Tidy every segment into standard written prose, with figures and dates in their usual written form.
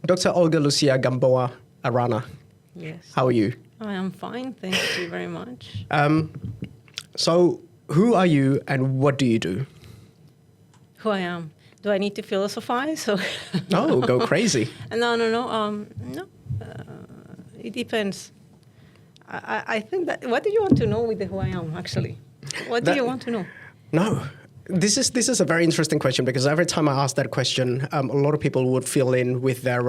Dr. Olga Lucia Gamboa Arana. Yes. How are you? I am fine, thank you very much. So, who are you and what do you do? Who I am? Do I need to philosophize? Or No, go crazy. No. It depends. I think that. What do you want to know with the who I am? Actually, what do you want to know? No. This is a very interesting question because every time I ask that question, a lot of people would fill in with their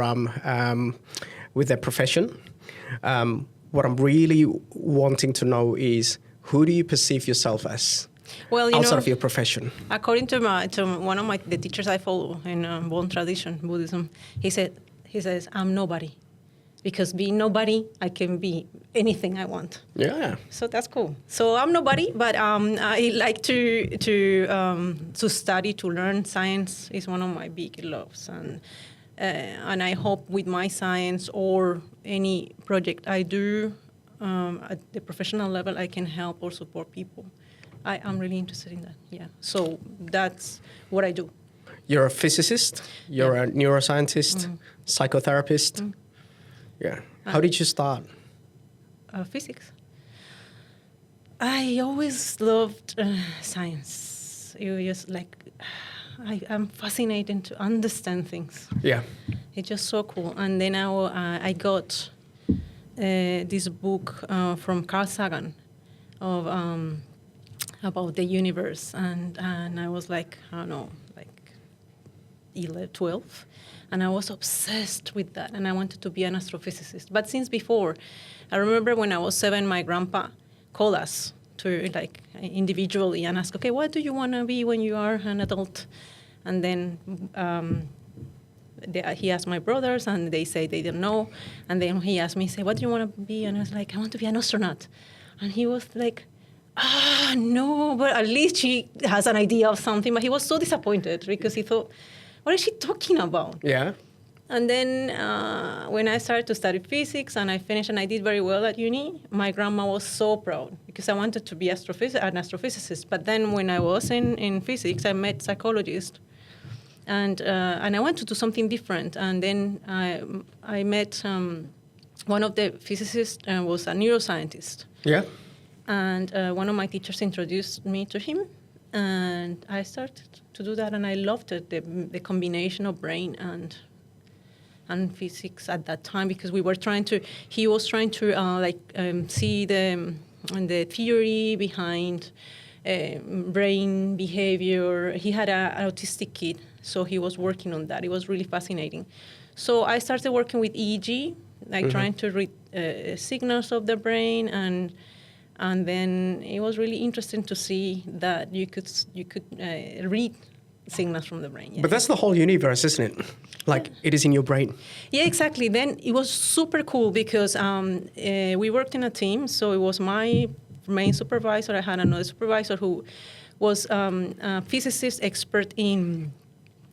profession. What I'm really wanting to know is, who do you perceive yourself as? Well, outside of your profession. According to one of the teachers I follow in Bon tradition Buddhism, he says I'm nobody, because being nobody, I can be anything I want. Yeah. So that's cool. So I'm nobody, but I like to study, to learn. Science is one of my big loves, and I hope with my science or any project I do at the professional level, I can help or support people. I am really interested in that, yeah. So that's what I do. You're a physicist, you're a neuroscientist, psychotherapist. Yeah. How did you start? Physics. I always loved science. It was just like, I'm fascinated to understand things. Yeah. It's just so cool. And then I got this book from Carl Sagan of about the universe, and I was like, I don't know, like 11, 12, and I was obsessed with that, and I wanted to be an astrophysicist. But since before, I remember when I was 7, my grandpa called us to like individually and ask, okay, what do you want to be when you are an adult? And then he asked my brothers, and they say they didn't know. And then he asked me, say, what do you want to be? And I was like, I want to be an astronaut. And he was like, no, but at least she has an idea of something. But he was so disappointed because he thought, what is she talking about? Yeah. And then when I started to study physics and I finished and I did very well at uni, my grandma was so proud because I wanted to be an astrophysicist. But then when I was in physics, I met psychologists. And I wanted to do something different. And then I met one of the physicists was a neuroscientist. Yeah. And one of my teachers introduced me to him, and I started to do that, and I loved it, the combination of brain and physics at that time, because he was trying to see the theory behind brain behavior. He had an autistic kid, so he was working on that. It was really fascinating. So I started working with EEG, trying to read signals of the brain, and then it was really interesting to see that you could read signals from the brain. Yeah. But that's the whole universe, isn't it? Like, it is in your brain. Yeah, exactly. Then it was super cool because we worked in a team. So it was my main supervisor. I had another supervisor who was a physicist expert in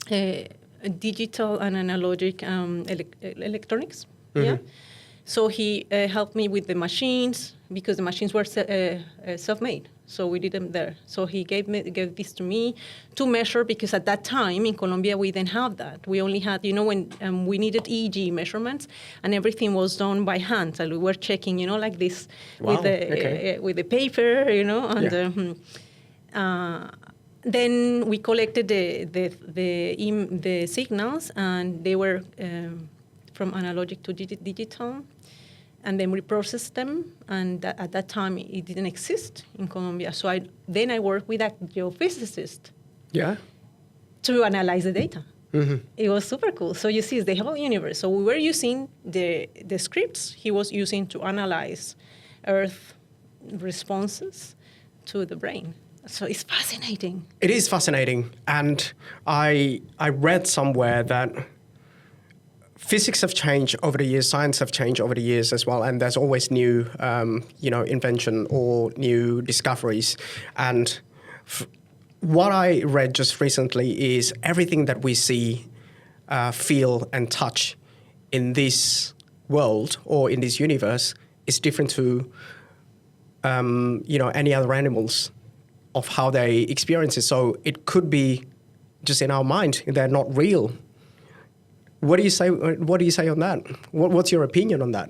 digital and analogic electronics. Mm-hmm. Yeah. So he helped me with the machines because the machines were self-made. So we did them there. So he gave this to me to measure, because at that time in Colombia we didn't have that. We only had, when we needed EEG measurements, and everything was done by hand. So we were checking, like this. Wow. With the paper, and then we collected the signals, and they were from analogic to digital. And then we processed them, and at that time it didn't exist in Colombia. So I worked with a geophysicist, to analyze the data. Mm-hmm. It was super cool. So you see, it's the whole universe. So we were using the scripts he was using to analyze Earth responses to the brain. So it's fascinating. It is fascinating, and I read somewhere that physics have changed over the years, science have changed over the years as well, and there's always new, invention or new discoveries. And what I read just recently is everything that we see, feel, and touch in this world or in this universe is different to, any other animals of how they experience it. So it could be just in our mind; they're not real. What do you say? What do you say on that? What's your opinion on that?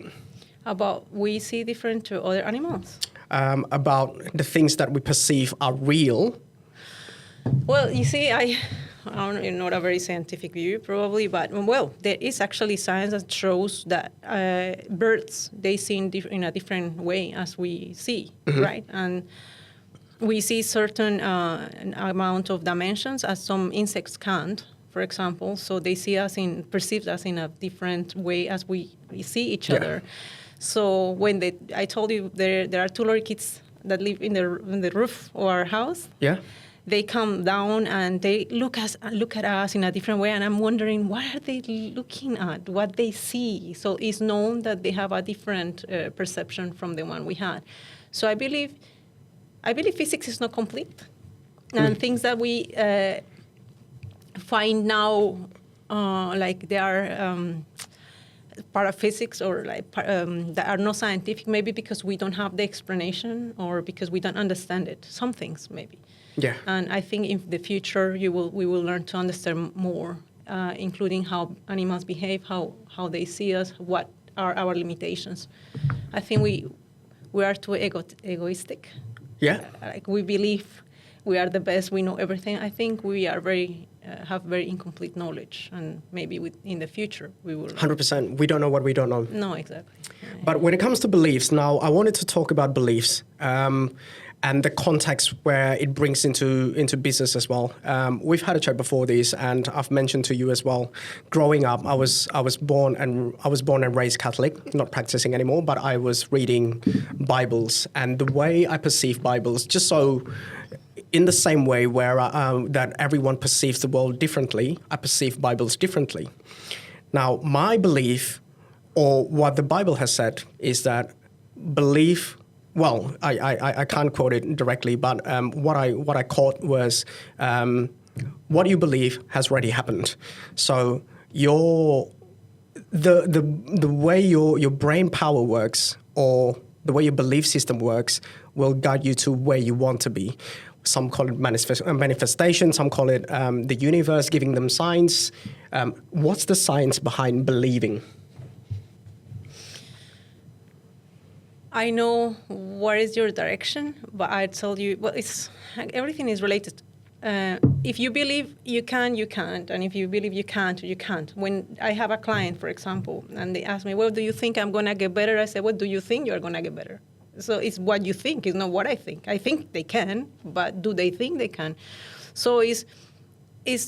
About we see different to other animals. About the things that we perceive are real. Well, you see, I don't know, not a very scientific view probably, but well, there is actually science that shows that birds, they see in a different way as we see, right? And we see certain amount of dimensions as some insects can't, for example. So they see us perceive us in a different way as we see each other. So when I told you there are two little kids that live in the roof of our house. Yeah. They come down and they look at us in a different way, and I'm wondering, what are they looking at, what they see? So it's known that they have a different perception from the one we had. So I believe physics is not complete, and things that we find now, like they are part of physics or like that are not scientific, maybe because we don't have the explanation or because we don't understand it. Some things maybe. Yeah. And I think in the future we will learn to understand more, including how animals behave, how they see us, what are our limitations. I think we are too egoistic. Yeah. Like we believe we are the best, we know everything. I think we are have very incomplete knowledge, and maybe in the future we will. 100%. We don't know what we don't know. No, exactly. But when it comes to beliefs, now I wanted to talk about beliefs. And the context where it brings into business as well. We've had a chat before this, and I've mentioned to you as well. Growing up, I was born and raised Catholic, not practicing anymore, but I was reading Bibles, and the way I perceive Bibles, just so in the same way where that everyone perceives the world differently, I perceive Bibles differently. Now, my belief, or what the Bible has said, is that belief. Well, I can't quote it directly, but what I caught was what you believe has already happened. So the way your brain power works, or the way your belief system works, will guide you to where you want to be. Some call it manifestation. Some call it the universe giving them signs. What's the science behind believing? I know what is your direction, but I tell you, well, everything is related. If you believe you can, you can't, and if you believe you can't, you can't. When I have a client, for example, and they ask me, well, do you think I'm going to get better? I say, what do you think you're going to get better? So it's what you think, it's not what I think. I think they can, but do they think they can? So is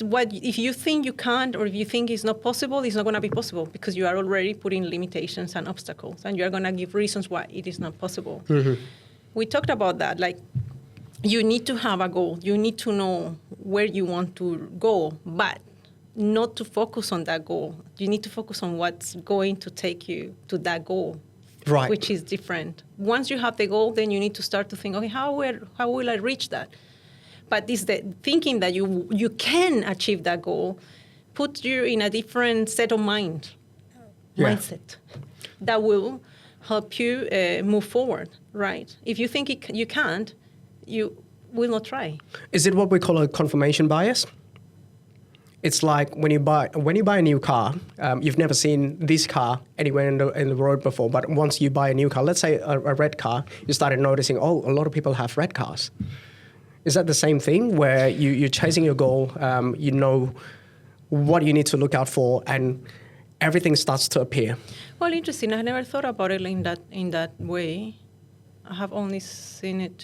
what if you think you can't, or if you think it's not possible, it's not going to be possible, because you are already putting limitations and obstacles, and you are going to give reasons why it is not possible. Mm-hmm. We talked about that, like you need to have a goal, you need to know where you want to go, but not to focus on that goal. You need to focus on what's going to take you to that goal, right? Which is different. Once you have the goal, then you need to start to think, okay, how will I reach that? But it's the thinking that you can achieve that goal puts you in a different set of mindset that will help you move forward, right? If you think you can't, you will not try. Is it what we call a confirmation bias? It's like when you buy a new car, you've never seen this car anywhere in the road before, but once you buy a new car, let's say a red car, you started noticing, oh, a lot of people have red cars. Is that the same thing where you're chasing your goal, you know what you need to look out for, and everything starts to appear? Well, interesting. I never thought about it in that way. I have only seen it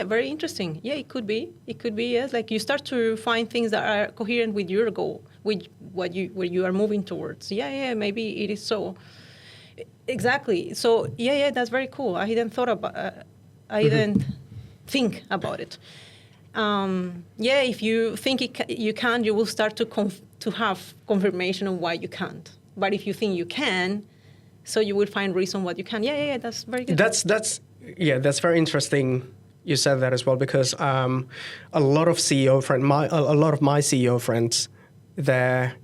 very interesting. Yeah, it could be. It could be, yes. Like you start to find things that are coherent with your goal, with where you are moving towards. Yeah, maybe it is so. Exactly. So, yeah, that's very cool. I didn't think about it. If you think you can, you will start to have confirmation of why you can't. But if you think you can, so you will find reason what you can. Yeah, that's very good. That's very interesting. You said that as well, because a lot of my CEO friends, they're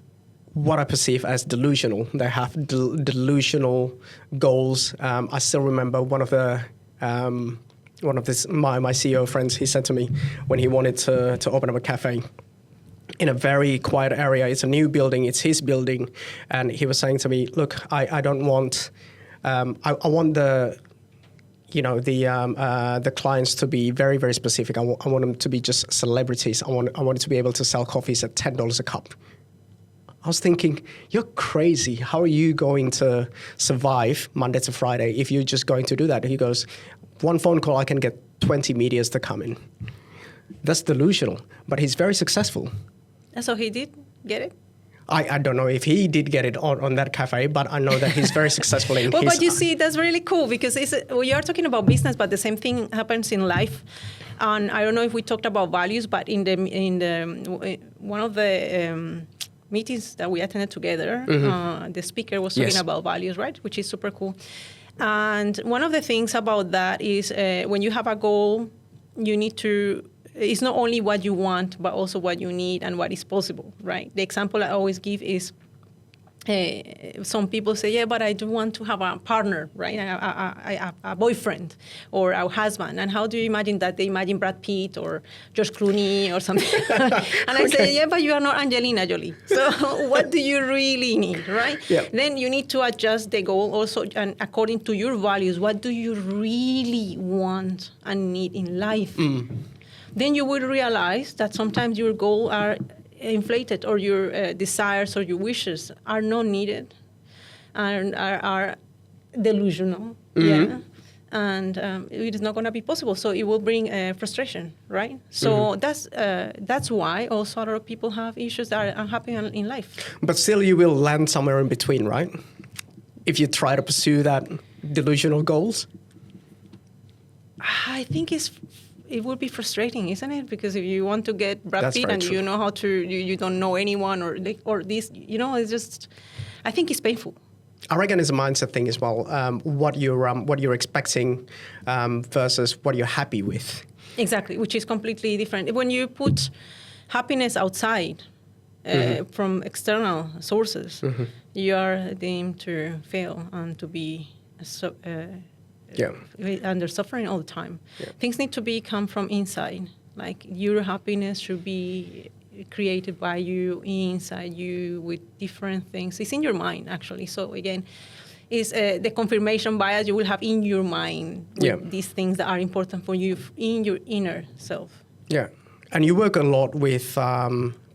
what I perceive as delusional. They have delusional goals. I still remember one of my CEO friends, he said to me when he wanted to open up a cafe, in a very quiet area. It's a new building. It's his building. And he was saying to me, look, I don't want, I want the clients to be very, very specific. I want them to be just celebrities. I want it to be able to sell coffees at $10 a cup. I was thinking, you're crazy. How are you going to survive Monday to Friday if you're just going to do that? He goes, one phone call, I can get 20 medias to come in. That's delusional, but he's very successful. So he did get it? I don't know if he did get it on that cafe, but I know that he's very successful in well, his... but you see, that's really cool because we are talking about business, but the same thing happens in life. And I don't know if we talked about values, but in the one of the meetings that we attended together, the speaker was talking about values, right? Which is super cool. And one of the things about that is when you have a goal, you need to... It's not only what you want, but also what you need and what is possible, right? The example I always give is some people say, yeah, but I do want to have a partner, right? A boyfriend or a husband. And how do you imagine that? They imagine Brad Pitt or George Clooney or something. And I say, yeah, but you are not Angelina Jolie. So what do you really need, right? Yeah. Then you need to adjust the goal also, and according to your values, what do you really want and need in life? Then you will realize that sometimes your goals are inflated or your desires or your wishes are not needed and are delusional. Yeah. And it is not going to be possible. So it will bring frustration, right? So that's why also a lot of people have issues that are unhappy in life. But still you will land somewhere in between, right? If you try to pursue that delusional goals? I think it would be frustrating, isn't it? Because if you want to get Brad Pitt and you know how to, you don't know anyone or this, it's just, I think it's painful. I reckon it's a mindset thing as well. What you're expecting versus what you're happy with. Exactly, which is completely different. When you put happiness outside from external sources, you are deemed to fail and to be under suffering all the time. Yeah. Things need to come from inside. Like your happiness should be created by you, inside you, with different things. It's in your mind, actually. So again, it's the confirmation bias you will have in your mind with these things that are important for you in your inner self. Yeah. And you work a lot with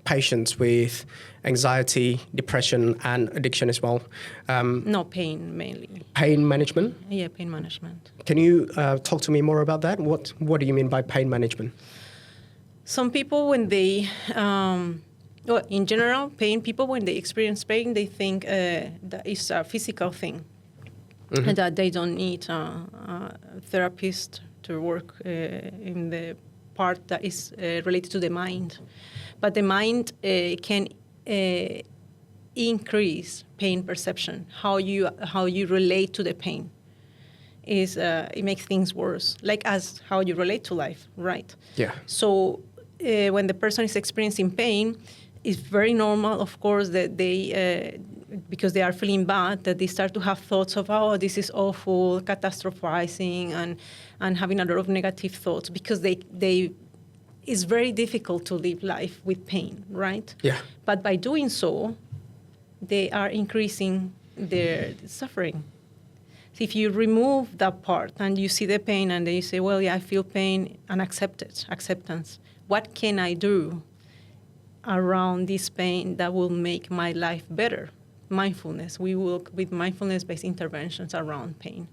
patients with anxiety, depression, and addiction as well. No, pain mainly. Pain management? Yeah, pain management. Can you talk to me more about that? What do you mean by pain management? Some people, when they, in general, people, when they experience pain, they think that it's a physical thing, and that they don't need a therapist to work in the part that is related to the mind. But the mind can increase pain perception. How you relate to the pain is it makes things worse. Like as how you relate to life, right? Yeah. So when the person is experiencing pain, it's very normal, of course, that they because they are feeling bad, that they start to have thoughts of, oh, this is awful, catastrophizing, and having a lot of negative thoughts because it's very difficult to live life with pain, right? Yeah. But by doing so, they are increasing their suffering. So if you remove that part and you see the pain and then you say, well, yeah, I feel pain and acceptance. What can I do around this pain that will make my life better? Mindfulness. We work with mindfulness-based interventions around pain.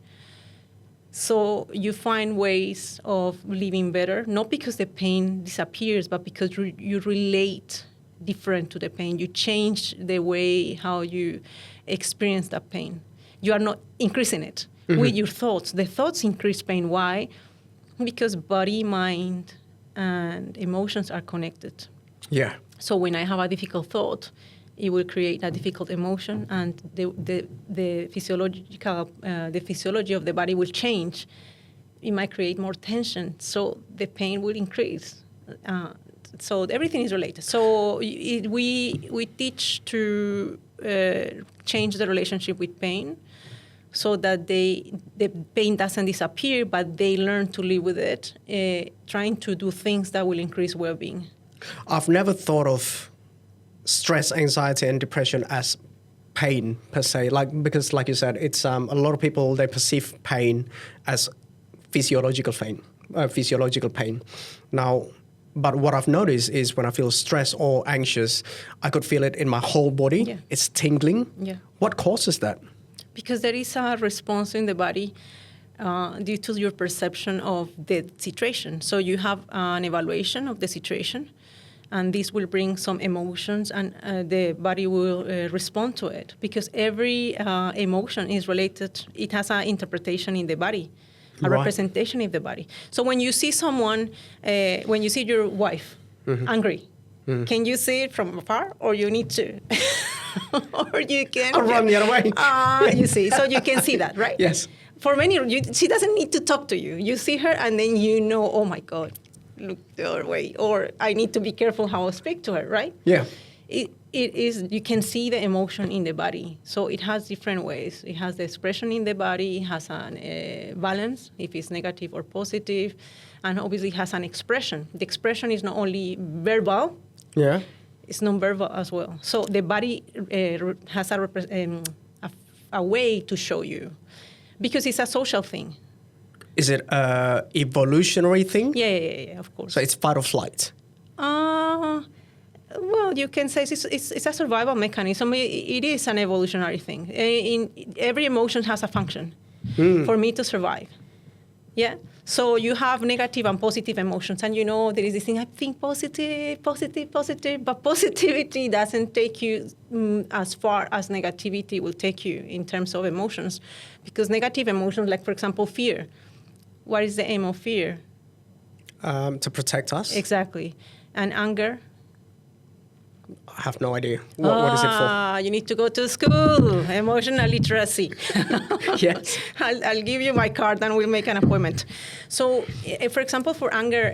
So you find ways of living better, not because the pain disappears, but because you relate different to the pain. You change the way how you experience that pain. You are not increasing it with your thoughts. The thoughts increase pain. Why? Because body, mind, and emotions are connected. Yeah. So when I have a difficult thought, it will create a difficult emotion, and the physiology of the body will change. It might create more tension, so the pain will increase. So everything is related. So we teach to change the relationship with pain, so that the pain doesn't disappear, but they learn to live with it, trying to do things that will increase well-being. I've never thought of stress, anxiety, and depression as pain per se, because like you said, it's a lot of people, they perceive pain as physiological pain. Now, but what I've noticed is when I feel stressed or anxious, I could feel it in my whole body. Yeah. It's tingling. Yeah. What causes that? Because there is a response in the body due to your perception of the situation. So you have an evaluation of the situation, and this will bring some emotions, and the body will respond to it. Because every emotion is related, it has an interpretation in the body, a Right. representation in the body. So when you see someone, when you see your wife angry, can you see it from afar, or you need to? Or you can... I'll run the other way. You see, so you can see that, right? Yes. For many, she doesn't need to talk to you. You see her, and then you know, oh my God, look the other way, or I need to be careful how I speak to her, right? Yeah. It is, you can see the emotion in the body. So it has different ways. It has the expression in the body, it has a balance, if it's negative or positive, and obviously it has an expression. The expression is not only verbal, Yeah. it's non-verbal as well. So the body has a way to show you, because it's a social thing. Is it a evolutionary thing? Yeah, of course. So it's fight or flight. Well, you can say it's a survival mechanism. It is an evolutionary thing. Every emotion has a function for me to survive. Yeah. So you have negative and positive emotions, and you know there is this thing. I think positive, but positivity doesn't take you as far as negativity will take you in terms of emotions, because negative emotions, like for example fear. What is the aim of fear? To protect us? Exactly. And anger? I have no idea. What is it for? You need to go to school. Emotional literacy. Yes. I'll give you my card and we'll make an appointment. So, for example, for anger,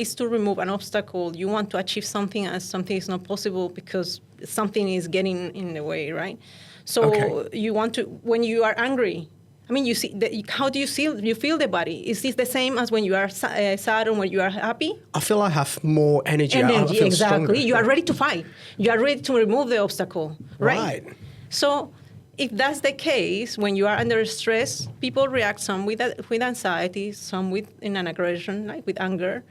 is to remove an obstacle. You want to achieve something and something is not possible because something is getting in the way, right? So you want to, when you are angry, I mean, you see, how do you feel the body? Is this the same as when you are sad or when you are happy? I feel I have more energy. I feel Exactly. stronger. You are ready to fight. You are ready to remove the obstacle, right? So if that's the case, when you are under stress, people react some with anxiety, some with in an aggression, like with anger.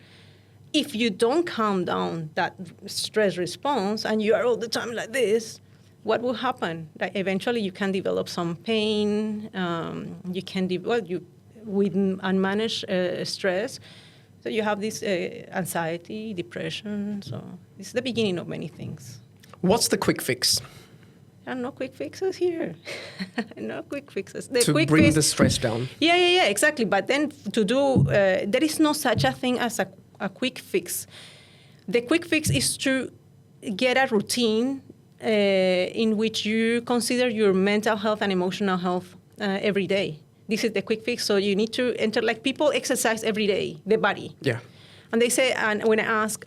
If you don't calm down that stress response and you are all the time like this, what will happen? Like eventually you can develop some pain. You can with unmanaged stress. So you have this anxiety, depression. So it's the beginning of many things. What's the quick fix? There are no quick fixes here. No quick fixes. To bring the stress down. Yeah, exactly. But then to do, there is no such a thing as a quick fix. The quick fix is to get a routine in which you consider your mental health and emotional health every day. This is the quick fix. So you need to enter, like people exercise every day, the body. Yeah. And they say, and when I ask,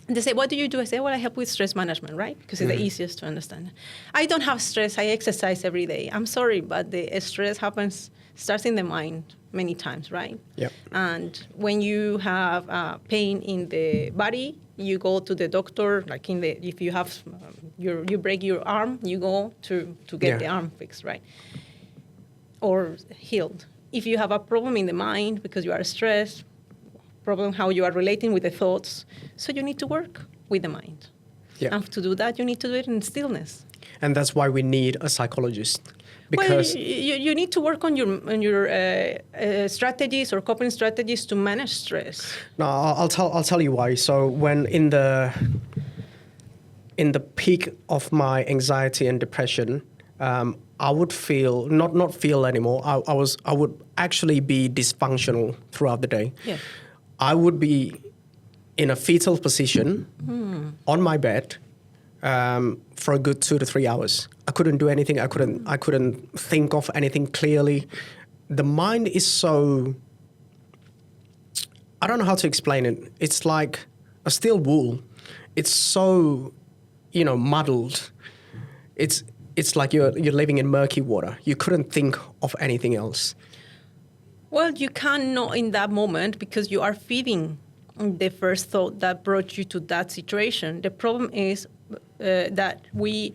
they say, what do you do? I say, well, I help with stress management, right? Because it's the easiest to understand. I don't have stress. I exercise every day. I'm sorry, but the stress starts in the mind many times, right? Yep. And when you have pain in the body, you go to the doctor. Like if you have you break your arm, you go to get the arm fixed, right? Or healed. If you have a problem in the mind because you are stressed, problem how you are relating with the thoughts, so you need to work with the mind. Yeah. And to do that, you need to do it in stillness. And that's why we need a psychologist. Because you need to work on your strategies or coping strategies to manage stress. No, I'll tell you why. So when in the peak of my anxiety and depression, I would feel not feel anymore. I would actually be dysfunctional throughout the day. Yeah. I would be in a fetal position on my bed for a good 2 to 3 hours. I couldn't do anything. I couldn't think of anything clearly. The mind is so, I don't know how to explain it. It's like a steel wool. It's so, muddled. It's like you're living in murky water. You couldn't think of anything else. Well, you cannot in that moment because you are feeding the first thought that brought you to that situation. The problem is that we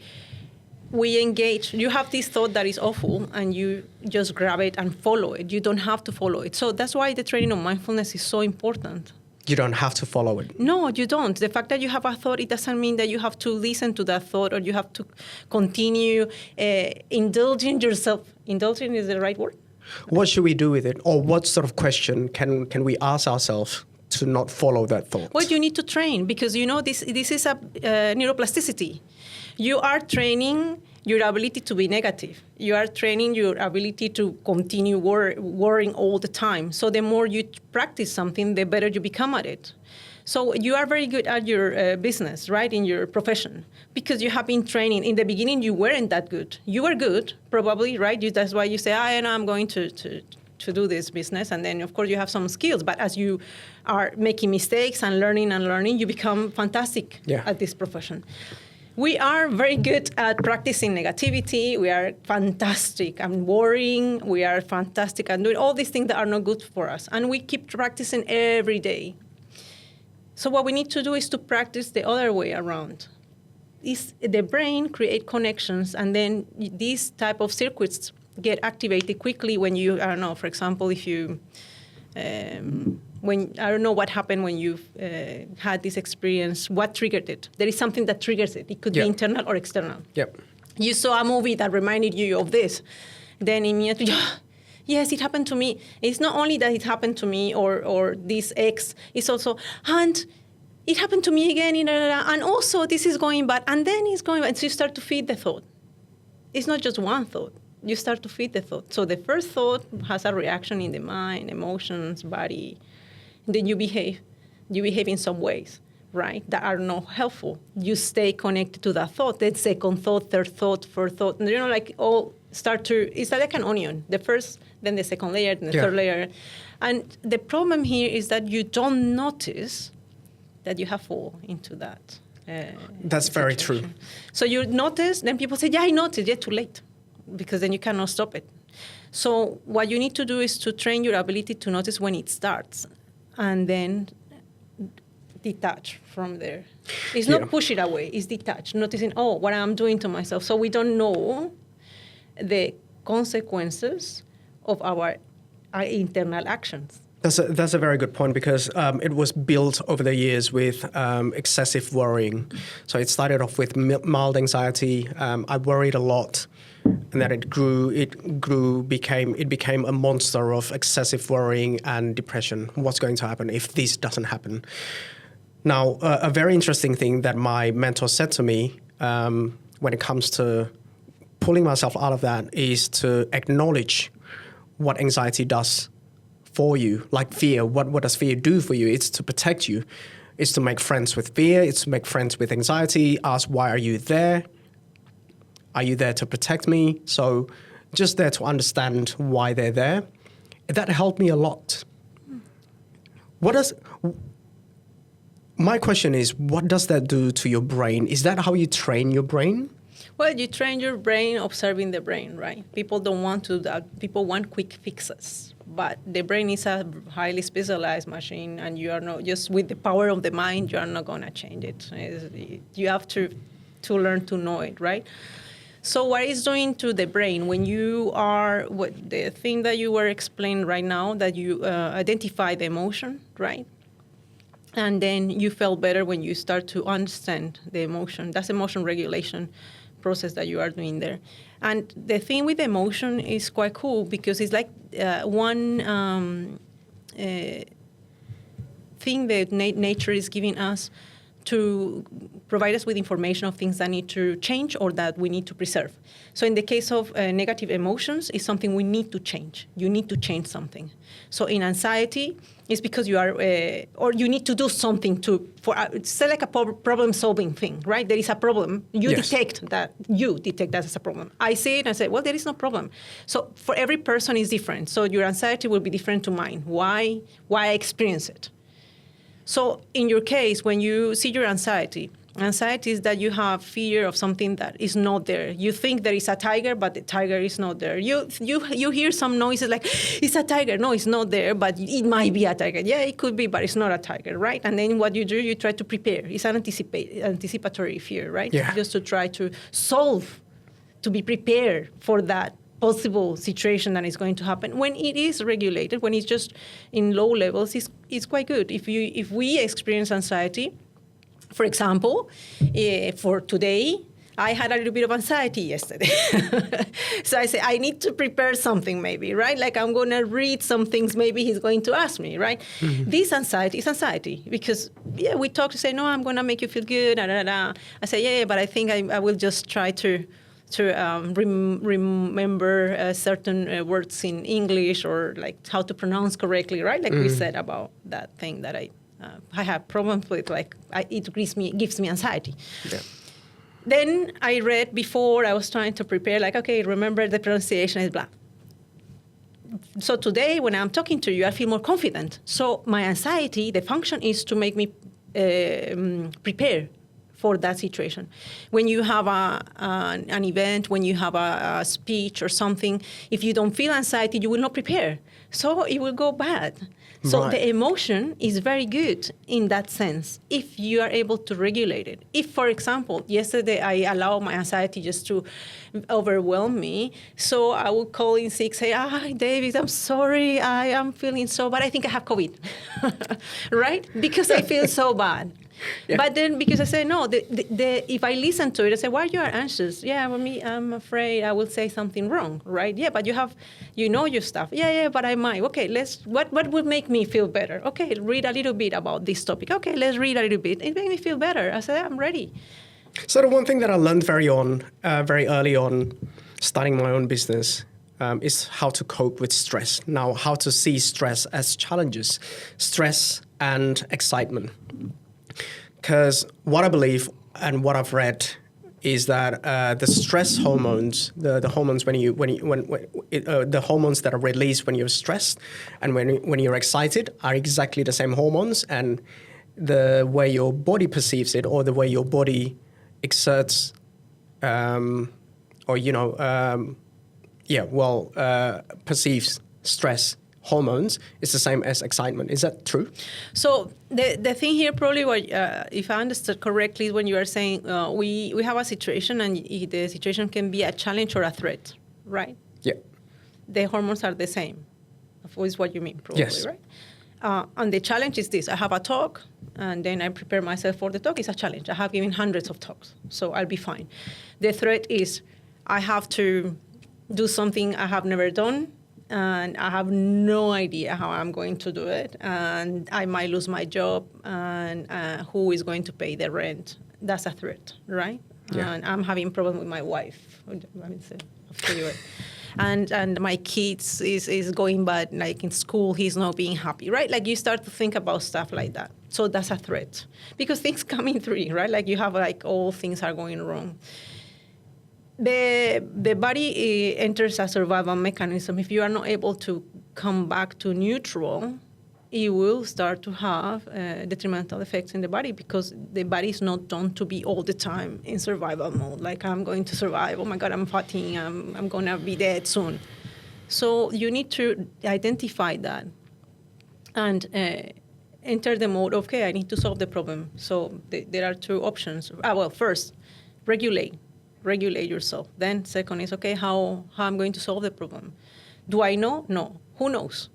engage. You have this thought that is awful, and you just grab it and follow it. You don't have to follow it. So that's why the training of mindfulness is so important. You don't have to follow it. No, you don't. The fact that you have a thought, it doesn't mean that you have to listen to that thought or you have to continue indulging yourself. Indulging is the right word? What should we do with it? Or what sort of question can we ask ourselves to not follow that thought? Well, you need to train because, this is a neuroplasticity. You are training your ability to be negative. You are training your ability to continue worrying all the time. So the more you practice something, the better you become at it. So you are very good at your business, right, in your profession, because you have been training. In the beginning, you weren't that good. You were good, probably, right? That's why you say, I'm going to do this business. And then, of course, you have some skills. But as you are making mistakes and learning, you become fantastic at this profession. We are very good at practicing negativity. We are fantastic at worrying. We are fantastic at doing all these things that are not good for us. And we keep practicing every day. So what we need to do is to practice the other way around. The brain creates connections, and then these type of circuits get activated quickly when you, I don't know, for example, if you... I don't know what happened when you've had this experience, what triggered it. There is something that triggers it. It could be internal or external. Yep. You saw a movie that reminded you of this. Then immediately, yes, it happened to me. It's not only that it happened to me or this ex, it's also, and it happened to me again, and also this is going bad, and then it's going bad. So you start to feed the thought. It's not just one thought. You start to feed the thought. So the first thought has a reaction in the mind, emotions, body. Then you behave. You behave in some ways, right, that are not helpful. You stay connected to that thought. Then second thought, third thought, fourth thought. And, all start to, it's like an onion. The first, then the second layer, then the third layer. And the problem here is that you don't notice that you have fallen into that. That's very true. So you notice, then people say, I noticed, too late, because then you cannot stop it. So what you need to do is to train your ability to notice when it starts and then detach from there. It's not push it away, it's detach, noticing, what I'm doing to myself. So we don't know the consequences of our internal actions. That's a very good point, because it was built over the years with excessive worrying. So it started off with mild anxiety. I worried a lot, and then it became a monster of excessive worrying and depression. What's going to happen if this doesn't happen? Now, a very interesting thing that my mentor said to me when it comes to pulling myself out of that is to acknowledge what anxiety does for you, like fear. What does fear do for you? It's to protect you. It's to make friends with fear. It's to make friends with anxiety. Ask, why are you there? Are you there to protect me? So just there to understand why they're there. That helped me a lot. My question is, what does that do to your brain? Is that how you train your brain? Well, you train your brain observing the brain, right? People don't want to do that. People want quick fixes. But the brain is a highly specialized machine, and you are not, just with the power of the mind, you are not going to change it. You have to learn to know it, right? So what it's doing to the brain when you are, the thing that you were explaining right now, that you identify the emotion, right? And then you feel better when you start to understand the emotion. That's emotion regulation process that you are doing there. And the thing with emotion is quite cool, because it's like one thing that nature is giving us to provide us with information of things that need to change or that we need to preserve. So in the case of negative emotions, it's something we need to change. You need to change something. So in anxiety, it's because you are, or you need to do something it's like a problem-solving thing, right? There is a problem. You detect that as a problem. I see it and I say, well, there is no problem. So for every person is different. So your anxiety will be different to mine. Why I experience it? So in your case, when you see your anxiety, Anxiety is that you have fear of something that is not there. You think there is a tiger, but the tiger is not there. You hear some noises like, it's a tiger. No, it's not there, but it might be a tiger. Yeah, it could be, but it's not a tiger, right? And then what you do, you try to prepare. It's an anticipatory fear, right? Yeah. Just to try to solve, to be prepared for that possible situation that is going to happen. When it is regulated, when it's just in low levels, it's quite good. If we experience anxiety, for example, for today, I had a little bit of anxiety yesterday. So I say, I need to prepare something maybe, right? Like I'm going to read some things maybe he's going to ask me, right? Mm-hmm. This anxiety is anxiety because, we talk to say, no, I'm going to make you feel good. Da, da, da. I say, but I think I will just try to remember certain words in English or like how to pronounce correctly, right? Like we said about that thing that I have problems with, like it gives me anxiety. Yeah. Then I read before, I was trying to prepare, like, okay, remember the pronunciation is blah. So today, when I'm talking to you, I feel more confident. So my anxiety, the function is to make me prepare for that situation. When you have an event, when you have a speech or something, if you don't feel anxiety, you will not prepare. So it will go bad. So right. The emotion is very good in that sense, if you are able to regulate it. If, for example, yesterday I allowed my anxiety just to overwhelm me, so I will call in sick, say, hi, David, I'm sorry, I am feeling so bad. I think I have COVID, right? Because I feel so bad. Yeah. But then, because I say, no, if I listen to it, I say, why you are anxious? Yeah, for me, I'm afraid I will say something wrong, right? Yeah, but you know your stuff. Yeah, but I might. Okay, what would make me feel better? Okay, read a little bit about this topic. Okay, let's read a little bit. It made me feel better. I said, I'm ready. So the one thing that I learned very early on, starting my own business, is how to cope with stress. Now, how to see stress as challenges, stress and excitement. Because what I believe and what I've read is that the stress hormones, the hormones the hormones that are released when you're stressed and when you're excited are exactly the same hormones, and the way your body perceives it or the way your body exerts, perceives stress hormones is the same as excitement. Is that true? So the thing here probably, if I understood correctly, is when you are saying we have a situation and the situation can be a challenge or a threat, right? Yeah. The hormones are the same, is what you mean probably, yes. Right? And the challenge is this. I have a talk and then I prepare myself for the talk. It's a challenge. I have given hundreds of talks, so I'll be fine. The threat is I have to do something I have never done, and I have no idea how I'm going to do it, and I might lose my job, and who is going to pay the rent? That's a threat, right? Yeah. And I'm having problems with my wife. And my kids is going bad, like in school, he's not being happy, right? Like you start to think about stuff like that. So that's a threat. Because things come in three, right? Like you have like all things are going wrong. The body enters a survival mechanism. If you are not able to come back to neutral, it will start to have detrimental effects in the body, because the body is not done to be all the time in survival mode. Like, I'm going to survive. Oh, my God, I'm fatiguing. I'm going to be dead soon. So you need to identify that and enter the mode of, okay, I need to solve the problem. So there are two options. First, regulate yourself. Then second is, okay, how I'm going to solve the problem. Do I know? No. Who knows?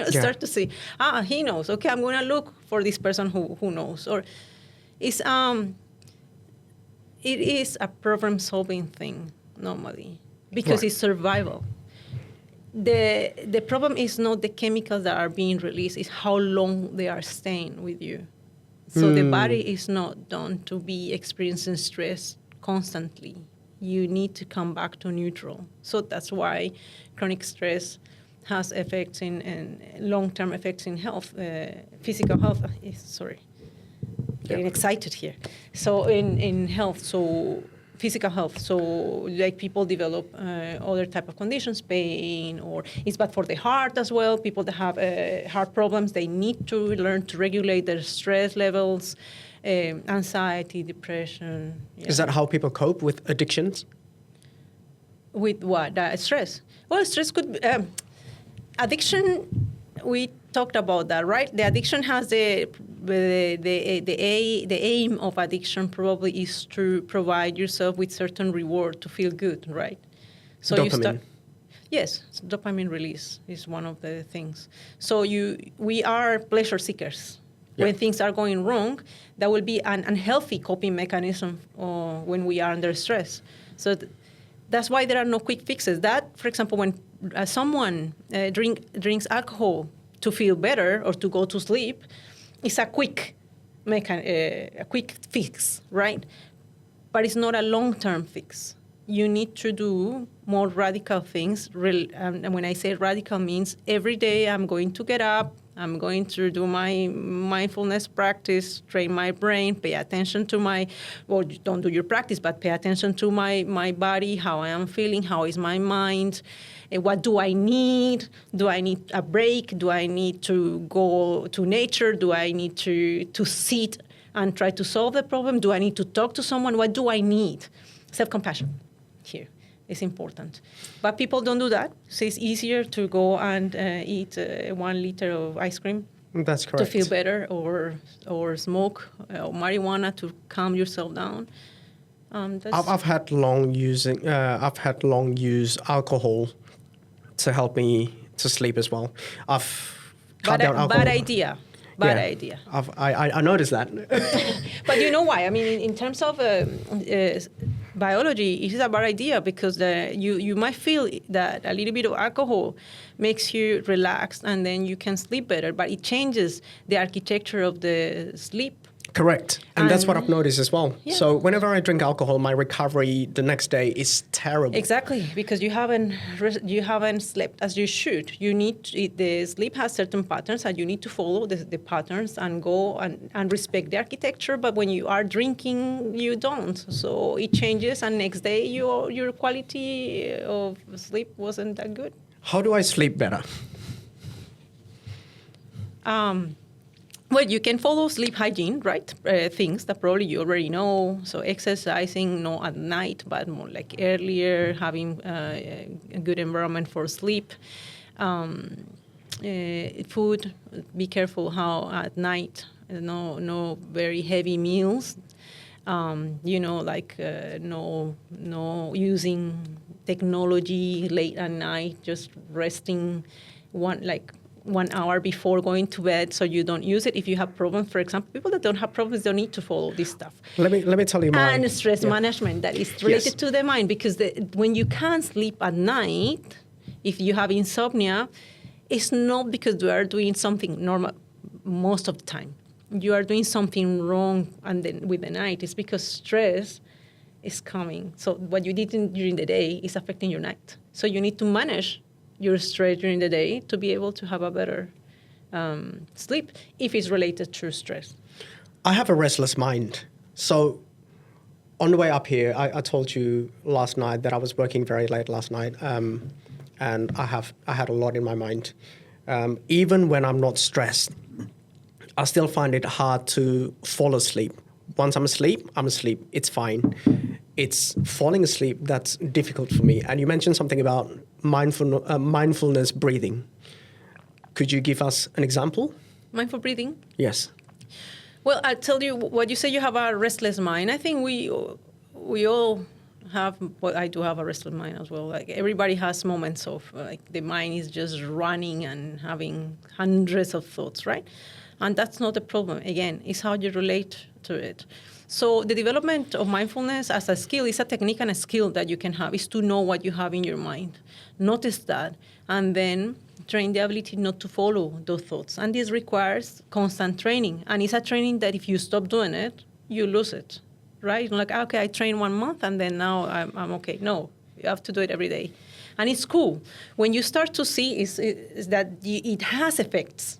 Start to see, he knows. Okay, I'm going to look for this person who knows. Or it is a problem-solving thing normally, because it's survival. The problem is not the chemicals that are being released, it's how long they are staying with you. So the body is not done to be experiencing stress constantly. You need to come back to neutral. So that's why chronic stress has effects in long-term effects in health, physical health. Getting excited here. So in health, so physical health. So like people develop other type of conditions, pain, or it's bad for the heart as well. People that have heart problems, they need to learn to regulate their stress levels, anxiety, depression. Yeah. Is that how people cope with addictions? With what? Stress. Well, stress could addiction. We talked about that, right? The addiction has the aim of addiction probably is to provide yourself with certain reward to feel good, right? So Dopamine. Yes, dopamine release is one of the things. So we are pleasure seekers. Yeah. When things are going wrong, that will be an unhealthy coping mechanism when we are under stress. So that's why there are no quick fixes. That, for example, when someone drinks alcohol to feel better or to go to sleep, it's a quick fix, right? But it's not a long-term fix. You need to do more radical things. And when I say radical, means every day I'm going to get up, I'm going to do my mindfulness practice, train my brain, pay attention to don't do your practice, but pay attention to my body, how I am feeling, how is my mind, what do I need? Do I need a break? Do I need to go to nature? Do I need to sit and try to solve the problem? Do I need to talk to someone? What do I need? Self-compassion here is important. But people don't do that. So it's easier to go and eat 1 liter of ice cream. That's correct. To feel better, or smoke or marijuana to calm yourself down. I've had long use alcohol to help me to sleep as well. I've cut down alcohol. Bad idea. Idea. I noticed that. But you know why? I mean, in terms of biology, it is a bad idea because you might feel that a little bit of alcohol makes you relaxed and then you can sleep better, but it changes the architecture of the sleep. Correct. And that's what I've noticed as well. Yeah. So whenever I drink alcohol, my recovery the next day is terrible. Exactly, because you haven't slept as you should. The sleep has certain patterns and you need to follow the patterns and go and respect the architecture. But when you are drinking, you don't. So it changes, and next day your quality of sleep wasn't that good. How do I sleep better? Well, you can follow sleep hygiene, right? Things that probably you already know. So exercising, not at night, but more like earlier, having a good environment for sleep. Food, be careful how at night, no very heavy meals. No using technology late at night, just resting 1 hour before going to bed, so you don't use it. If you have problems, for example, people that don't have problems don't need to follow this stuff. Let me tell you mine. And stress management, that is related to the mind, because when you can't sleep at night, if you have insomnia, it's not because you are doing something normal most of the time. You are doing something wrong, and then with the night, it's because stress is coming. So what you did during the day is affecting your night. So you need to manage your stress during the day to be able to have a better sleep if it's related to stress. I have a restless mind. So on the way up here, I told you last night that I was working very late last night, and I had a lot in my mind. Even when I'm not stressed, I still find it hard to fall asleep. Once I'm asleep, it's fine. It's falling asleep that's difficult for me. And you mentioned something about mindfulness breathing. Could you give us an example? Mindful breathing? Yes. Well, I'll tell you what you say. You have a restless mind. I think we all have. Well, I do have a restless mind as well. Like everybody has moments of the mind is just running and having hundreds of thoughts, right? And that's not the problem. Again, it's how you relate to it. So the development of mindfulness as a skill is a technique and a skill that you can have, is to know what you have in your mind. Notice that, and then train the ability not to follow those thoughts. And this requires constant training. And it's a training that if you stop doing it, you lose it, right? It's like, okay, I trained 1 month and then now I'm okay. No, you have to do it every day. And it's cool. When you start to see is that it has effects.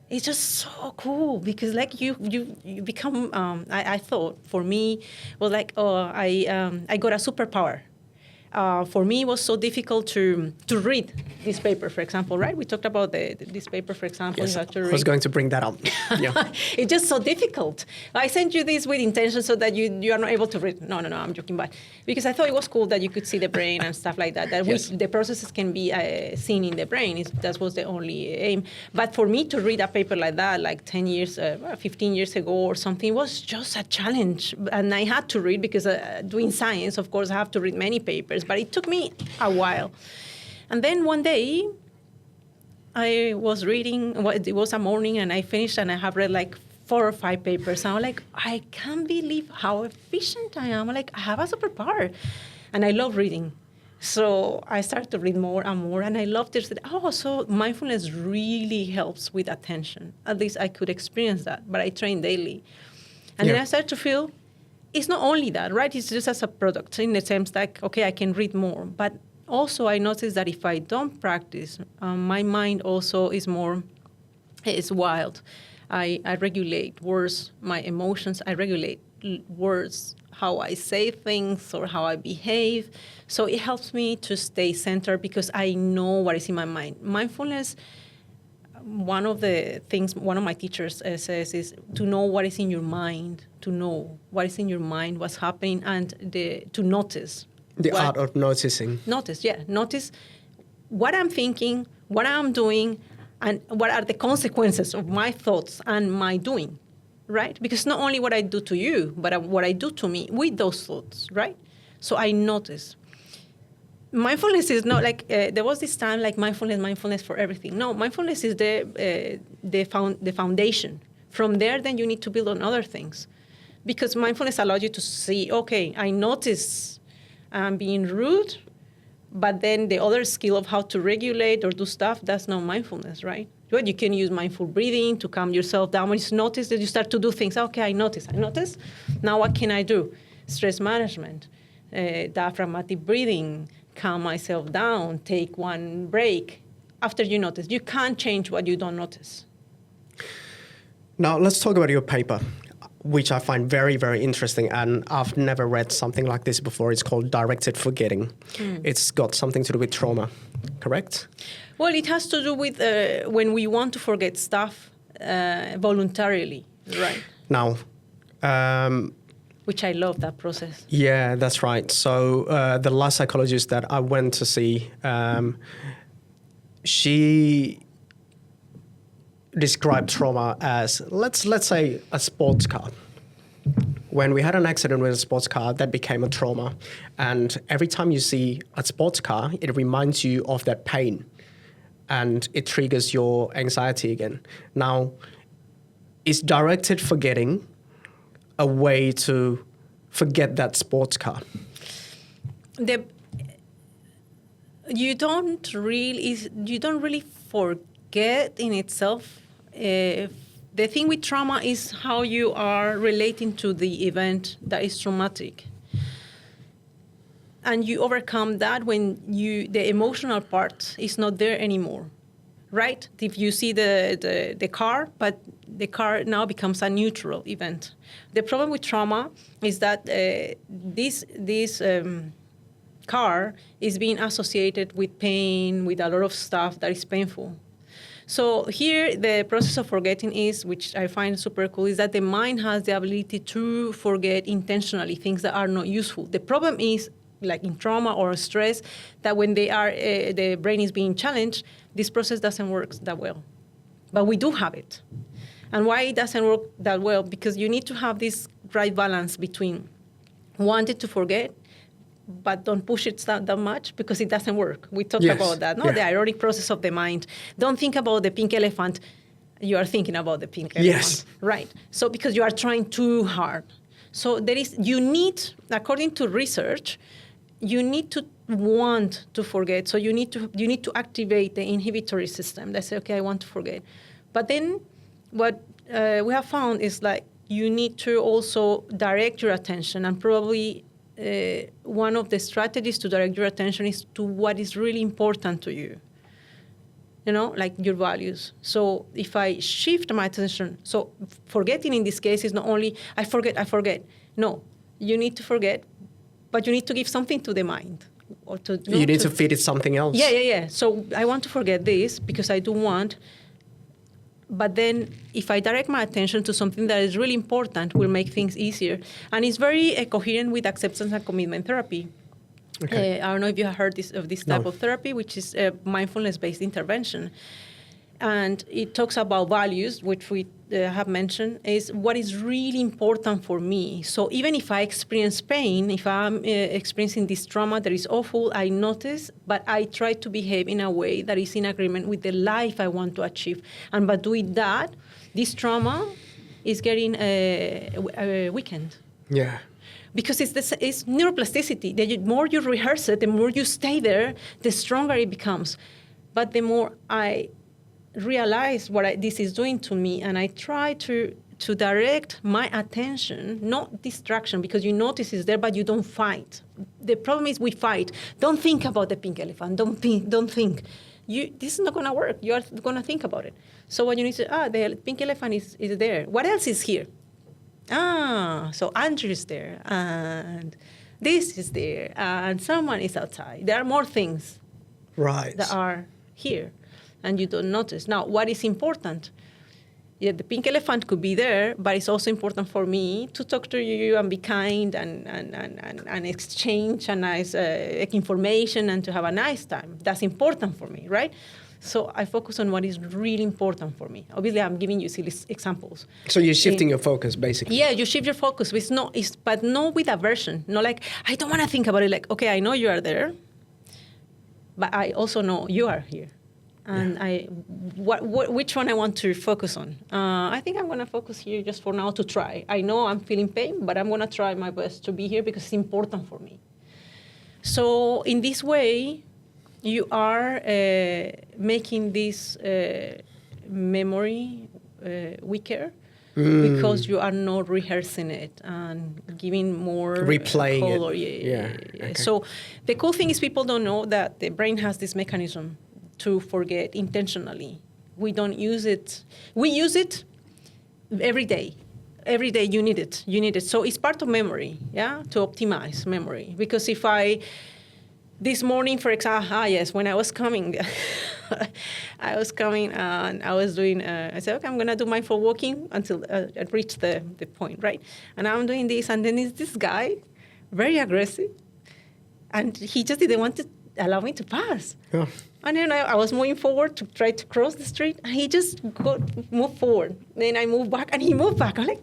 it's just so cool because like you become. I thought for me was like, oh, I got a superpower. For me, it was so difficult to read this paper, for example, right? We talked about this paper, for example. Yes, You have to I read. was going to bring that up. Yeah. It's just so difficult. I sent you this with intention so that you are not able to read. No, I'm joking, but because I thought it was cool that you could see the brain and stuff like that. That Yes. the processes can be seen in the brain. That was the only aim. But for me to read a paper like that, like 10 years, 15 years ago or something, was just a challenge. And I had to read because doing science, of course, I have to read many papers. But it took me a while. And then one day, I was reading, it was a morning, and I finished, and I have read like 4 or 5 papers. And I'm like, I can't believe how efficient I am. I'm like, I have a superpower. And I love reading. So I started to read more and more, and I loved it. Oh, so mindfulness really helps with attention. At least I could experience that, but I train daily. And then I started to feel, it's not only that, right? It's just as a product in the sense like, okay, I can read more. But also I noticed that if I don't practice, my mind also is wild. I regulate words, my emotions. I regulate words, how I say things or how I behave. So it helps me to stay centered because I know what is in my mind. Mindfulness, one of the things one of my teachers says is to know what is in your mind, to know what is in your mind, what's happening, and to notice. The art of noticing. Notice what I'm thinking, what I'm doing, and what are the consequences of my thoughts and my doing, right? Because not only what I do to you, but what I do to me with those thoughts, right? So I notice. Mindfulness is not like there was this time like mindfulness for everything. No, mindfulness is the foundation. From there, then you need to build on other things, because mindfulness allows you to see. Okay, I notice I'm being rude, but then the other skill of how to regulate or do stuff, that's not mindfulness, right? But you can use mindful breathing to calm yourself down. When you notice that you start to do things, okay, I notice. Now what can I do? Stress management, diaphragmatic breathing. Calm myself down, take one break. After you notice, you can't change what you don't notice. Now, let's talk about your paper, which I find very, very interesting. And I've never read something like this before. It's called Directed Forgetting. It's got something to do with trauma, correct? Well, it has to do with when we want to forget stuff voluntarily, right? Now, which I love that process. Yeah, that's right. So the last psychologist that I went to see, she described trauma as, let's say, a sports car. When we had an accident with a sports car, that became a trauma. And every time you see a sports car, it reminds you of that pain. And it triggers your anxiety again. Now, is directed forgetting a way to forget that sports car? You don't really forget in itself. The thing with trauma is how you are relating to the event that is traumatic. And you overcome that when the emotional part is not there anymore, right? If you see the car, but the car now becomes a neutral event. The problem with trauma is that this car is being associated with pain, with a lot of stuff that is painful. So here, the process of forgetting is, which I find super cool, is that the mind has the ability to forget intentionally things that are not useful. The problem is, like in trauma or stress, that when the brain is being challenged, this process doesn't work that well. But we do have it. And why it doesn't work that well? Because you need to have this right balance between wanting to forget, but don't push it that much because it doesn't work. We talked about that, the ironic process of the mind. Don't think about the pink elephant. You are thinking about the pink elephant. Yes. Right. So because you are trying too hard. So you need, according to research, you need to want to forget. So you need to activate the inhibitory system that says, okay, I want to forget. But then what we have found is like you need to also direct your attention, and probably one of the strategies to direct your attention is to what is really important to you. like your values. So if I shift my attention, so forgetting in this case is not only I forget. No, you need to forget, but you need to give something to the mind. Or you need to feed it something else. Yeah. So I want to forget this because I do want. But then if I direct my attention to something that is really important, will make things easier. And it's very coherent with acceptance and commitment therapy. Okay. I don't know if you have heard of this type of therapy, which is mindfulness-based intervention. And it talks about values, which we have mentioned, is what is really important for me. So even if I experience pain, if I'm experiencing this trauma that is awful, I notice, but I try to behave in a way that is in agreement with the life I want to achieve. And by doing that, this trauma is getting weakened. Yeah. Because it's neuroplasticity. The more you rehearse it, the more you stay there, the stronger it becomes. But the more I realize what this is doing to me, and I try to direct my attention, not distraction, because you notice it's there, but you don't fight. The problem is we fight. Don't think about the pink elephant. Don't think. This is not going to work. You are going to think about it. So what you need to the pink elephant is there. What else is here? So Andrew is there, and this is there, and someone is outside. There are more things that are here, and you don't notice. Now, what is important? Yeah, the pink elephant could be there, but it's also important for me to talk to you and be kind and exchange a nice information and to have a nice time. That's important for me, right? So I focus on what is really important for me. Obviously, I'm giving you silly examples. So you're shifting your focus, basically. Yeah, you shift your focus. But not with aversion. Not like, I don't want to think about it. Like, okay, I know you are there, but I also know you are here. And which one I want to focus on? I think I'm going to focus here just for now to try. I know I'm feeling pain, but I'm going to try my best to be here because it's important for me. So in this way, you are making this memory weaker because you are not rehearsing it and giving more replaying color. it. Yeah. Okay. So the cool thing is people don't know that the brain has this mechanism to forget intentionally. We don't use it. We use it every day. Every day you need it. So it's part of memory, to optimize memory. Because if this morning, for example, yes, when I was coming, and I was doing, I said, okay, I'm going to do mindful walking until I reach the point, right? And I'm doing this, and then there's this guy, very aggressive, and he just didn't want to allow me to pass. Yeah. And then I was moving forward to try to cross the street, and he just moved forward. Then I moved back, and he moved back. I'm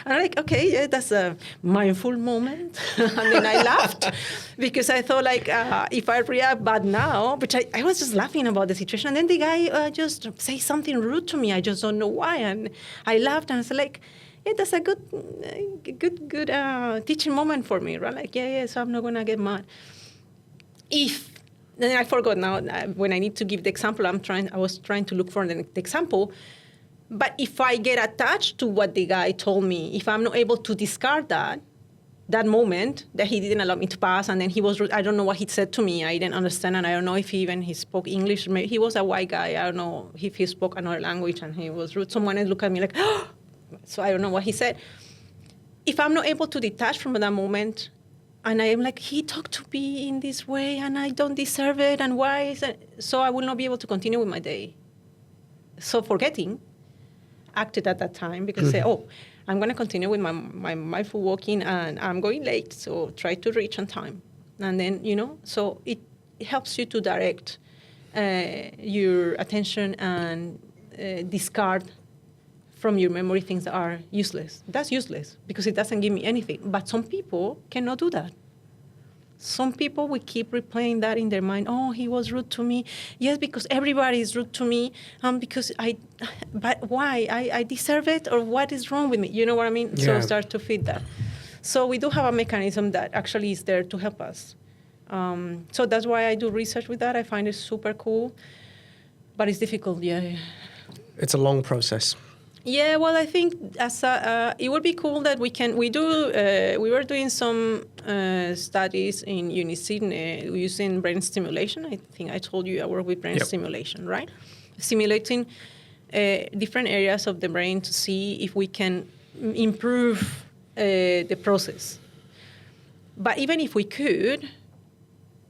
like, okay, yeah, that's a mindful moment. And then I laughed because I thought, like, if I react bad now, but I was just laughing about the situation. And then the guy just say something rude to me. I just don't know why. And I laughed, and I was like, yeah, that's a good teaching moment for me, right? Like, yeah, so I'm not going to get mad. Then I forgot now when I need to give the example. I was trying to look for the example. But if I get attached to what the guy told me, if I'm not able to discard that moment that he didn't allow me to pass, and then he was rude, I don't know what he said to me. I didn't understand, and I don't know if he spoke English. Maybe he was a white guy. I don't know if he spoke another language and he was rude. Someone else looked at me like, oh! So I don't know what he said. If I'm not able to detach from that moment, and I am like, he talked to me in this way, and I don't deserve it, and why is it? So I will not be able to continue with my day. So forgetting acted at that time because say, I'm going to continue with my mindful walking, and I'm going late, so try to reach on time. And then, so it helps you to direct your attention and discard from your memory things that are useless. That's useless because it doesn't give me anything. But some people cannot do that. Some people will keep replaying that in their mind. Oh, he was rude to me. Yes, because everybody is rude to me. Because but why? I deserve it, or what is wrong with me? You know what I mean? Yeah. So start to feed that. So we do have a mechanism that actually is there to help us. So that's why I do research with that. I find it super cool, but it's difficult. Yeah. It's a long process. Yeah, well, I think it would be cool that we were doing some studies in Sydney using brain stimulation. I think I told you I work with brain Yep. stimulation, right? Stimulating different areas of the brain to see if we can improve the process. But even if we could,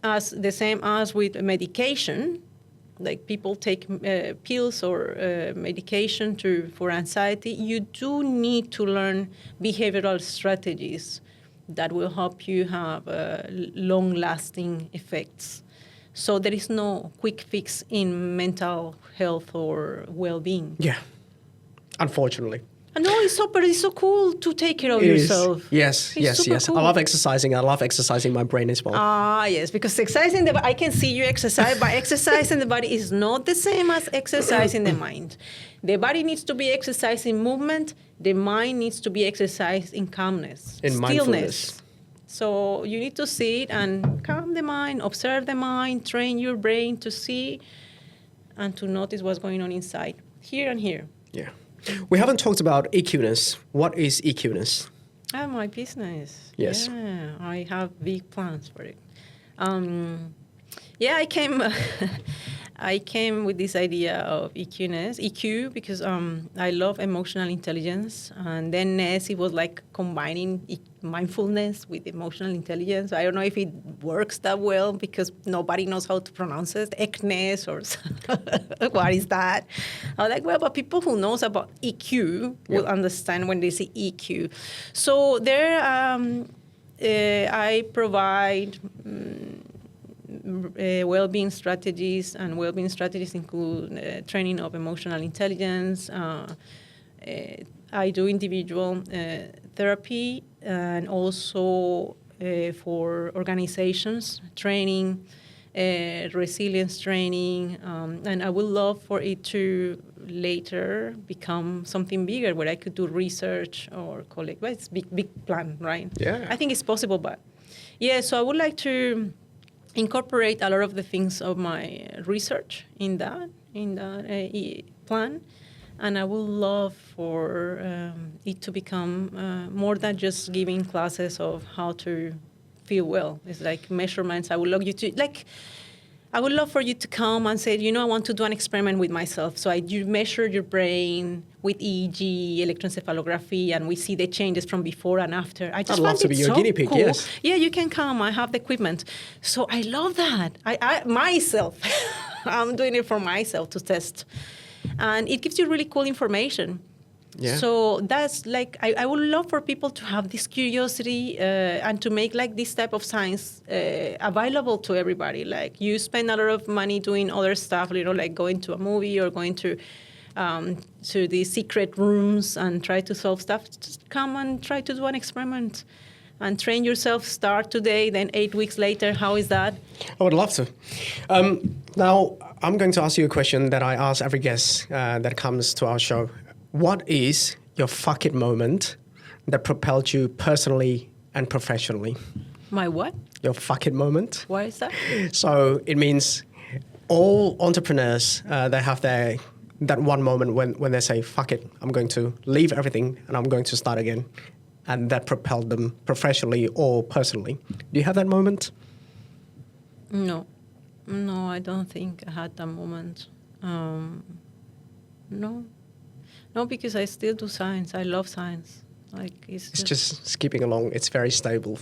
as the same as with medication, like people take pills or medication for anxiety, you do need to learn behavioral strategies that will help you have long-lasting effects. So there is no quick fix in mental health or well-being. Yeah, unfortunately. I know but it's so cool to take care of It is. yourself. Yes, It's yes, super yes. cool. I love exercising. I love exercising my brain as well. Yes, because exercising I can see you exercise, but exercising the body is not the same as exercising the mind. The body needs to be exercised in movement. The mind needs to be exercised in calmness, In stillness. mindfulness. So you need to sit and calm the mind, observe the mind, train your brain to see and to notice what's going on inside, here and here. Yeah. We haven't talked about EQ-ness. What is EQ-ness? My business. Yes. Yeah, I have big plans for it. I came I came with this idea of EQ-ness, EQ, because I love emotional intelligence. And then ness, it was like combining mindfulness with emotional intelligence. I don't know if it works that well because nobody knows how to pronounce it, EQ-ness or what is that? I was like, well, but people who knows about EQ will understand when they say EQ. So there I provide well-being strategies, and well-being strategies include training of emotional intelligence. I do individual therapy and also for organizations, training, resilience training, and I would love for it to later become something bigger where I could do research or collect. Well, it's big plan, right? Yeah. I think it's possible, but yeah, so I would like to incorporate a lot of the things of my research in that plan, and I would love for it to become more than just giving classes of how to feel well. It's like measurements. I would love for you to come and say, I want to do an experiment with myself. So you measure your brain with EEG, electroencephalography, and we see the changes from before and after. I'd love to be your guinea pig, cool. yes. Yeah, you can come. I have the equipment. So I love that. I myself, I'm doing it for myself to test. And it gives you really cool information. Yeah. So that's like, I would love for people to have this curiosity and to make like this type of science available to everybody. Like you spend a lot of money doing other stuff, like going to a movie or going to the secret rooms and try to solve stuff. Just come and try to do an experiment and train yourself. Start today, then 8 weeks later. How is that? I would love to. Now, I'm going to ask you a question that I ask every guest that comes to our show. What is your fuck it moment that propelled you personally and professionally? My what? Your fuck it moment. Why is that? So it means all entrepreneurs, they have that one moment when they say, fuck it, I'm going to leave everything and I'm going to start again. And that propelled them professionally or personally. Do you have that moment? No, I don't think I had that moment. No, because I still do science. I love science. Like it's just skipping along. It's very stable.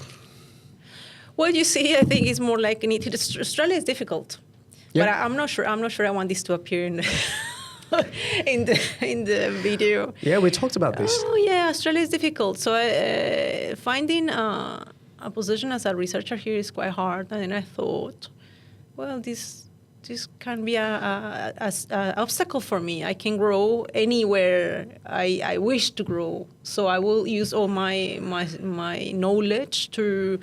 Well, you see, I think it's more like Australia is difficult, but I'm not sure. I'm not sure I want this to appear in the video. Yeah, we talked about this. Oh yeah, Australia is difficult. So finding a position as a researcher here is quite hard. And then I thought, well, this can be a obstacle for me. I can grow anywhere I wish to grow. So I will use all my knowledge to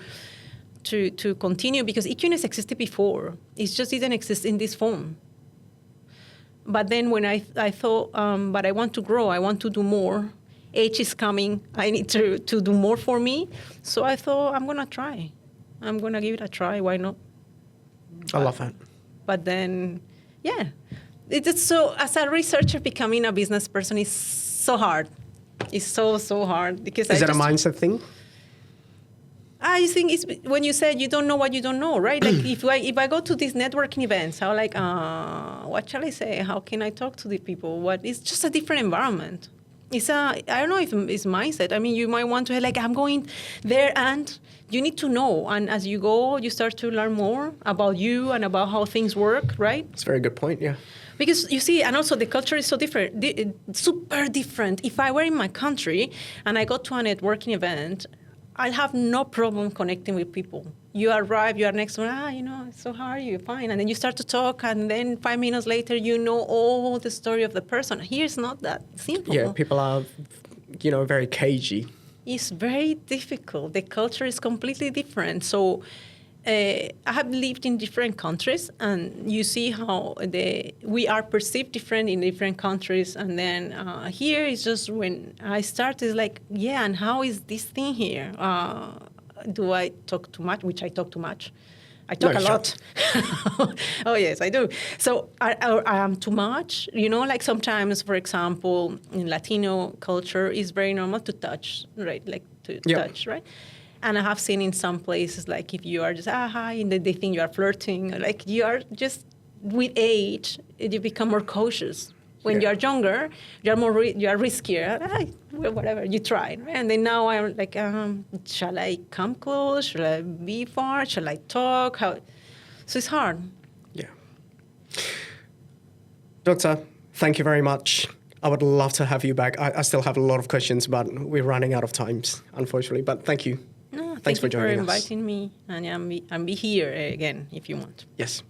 continue, because EQ-ness existed before. It just didn't exist in this form. But then when I thought, but I want to grow, I want to do more. Age is coming. I need to do more for me. So I thought, I'm going to try. I'm going to give it a try. Why not? I love that. But then, yeah. It's so, as a researcher, becoming a business person is so hard. It's so hard. Because Is that a mindset thing? I think it's when you said you don't know what you don't know, right? Like if I go to these networking events, I'm like, what shall I say? How can I talk to the people? It's just a different environment. I don't know if it's mindset. I mean, you might want to like, I'm going there, and you need to know. And as you go, you start to learn more about you and about how things work, right? That's a very good point, yeah. Because you see, and also the culture is so different, super different. If I were in my country and I go to a networking event, I'll have no problem connecting with people. You arrive, you are next to so how are you? Fine. And then you start to talk, and then 5 minutes later, you know all the story of the person. Here it's not that simple. Yeah, people are, very cagey. It's very difficult. The culture is completely different. So I have lived in different countries, and you see how we are perceived different in different countries. And then here is just when I started, like, yeah, and how is this thing here? Do I talk too much? Which I talk too much. I talk a lot. Oh, yes, I do. So I am too much. Like sometimes, for example, in Latino culture, it's very normal to touch, right? Like to touch, right? And I have seen in some places, like if you are just, hi, and they think you are flirting, like you are just, with age, you become more cautious. When you are younger, you are riskier. Whatever, you try. Right? And then now I'm like, shall I come close? Shall I be far? Shall I talk? So it's hard. Yeah. Doctor, thank you very much. I would love to have you back. I still have a lot of questions, but we're running out of time, unfortunately. But thank you. No, Thanks for joining us. Thank you for inviting me. And I'll be here again if you want. Yes.